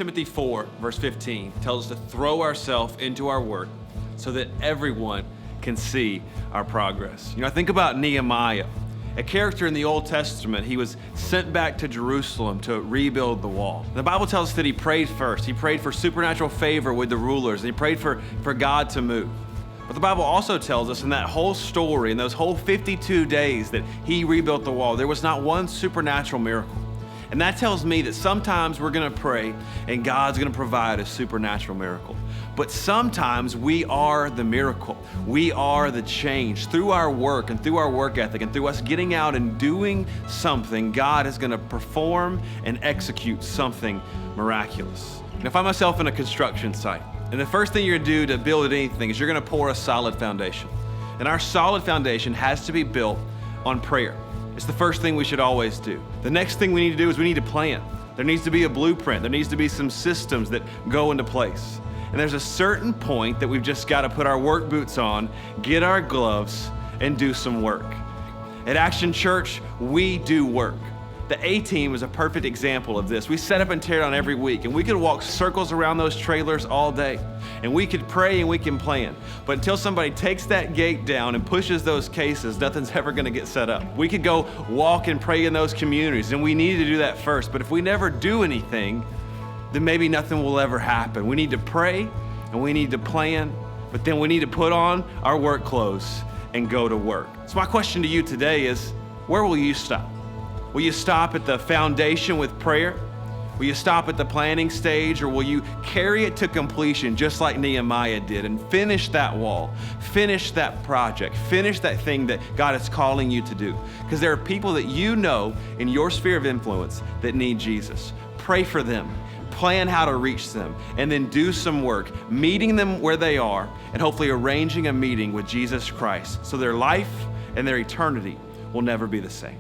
Timothy 4, verse 15 tells us to throw ourselves into our work so that everyone can see our progress. I think about Nehemiah, a character in the Old Testament. He was sent back to Jerusalem to rebuild the wall. The Bible tells us that he prayed first. He prayed for supernatural favor with the rulers, and he prayed for God to move. But the Bible also tells us in that whole story, in those whole 52 days that he rebuilt the wall, there was not one supernatural miracle. And that tells me that sometimes we're going to pray and God's going to provide a supernatural miracle. But sometimes we are the miracle. We are the change. Through our work and through our work ethic and through us getting out and doing something, God is going to perform and execute something miraculous. And I find myself in a construction site. And the first thing you're going to do to build anything is you're going to pour a solid foundation. And our solid foundation has to be built on prayer. It's the first thing we should always do. The next thing we need to do is we need to plan. There needs to be a blueprint. There needs to be some systems that go into place. And there's a certain point that we've just got to put our work boots on, get our gloves, and do some work. At Action Church, we do work. The A-Team is a perfect example of this. We set up and tear down every week, and we could walk circles around those trailers all day, and we could pray and we can plan. But until somebody takes that gate down and pushes those cases, nothing's ever gonna get set up. We could go walk and pray in those communities, and we need to do that first. But if we never do anything, then maybe nothing will ever happen. We need to pray and we need to plan, but then we need to put on our work clothes and go to work. So my question to you today is, where will you stop? Will you stop at the foundation with prayer? Will you stop at the planning stage, or will you carry it to completion just like Nehemiah did and finish that wall, finish that project, finish that thing that God is calling you to do? Because there are people that you know in your sphere of influence that need Jesus. Pray for them, plan how to reach them, and then do some work, meeting them where they are and hopefully arranging a meeting with Jesus Christ so their life and their eternity will never be the same.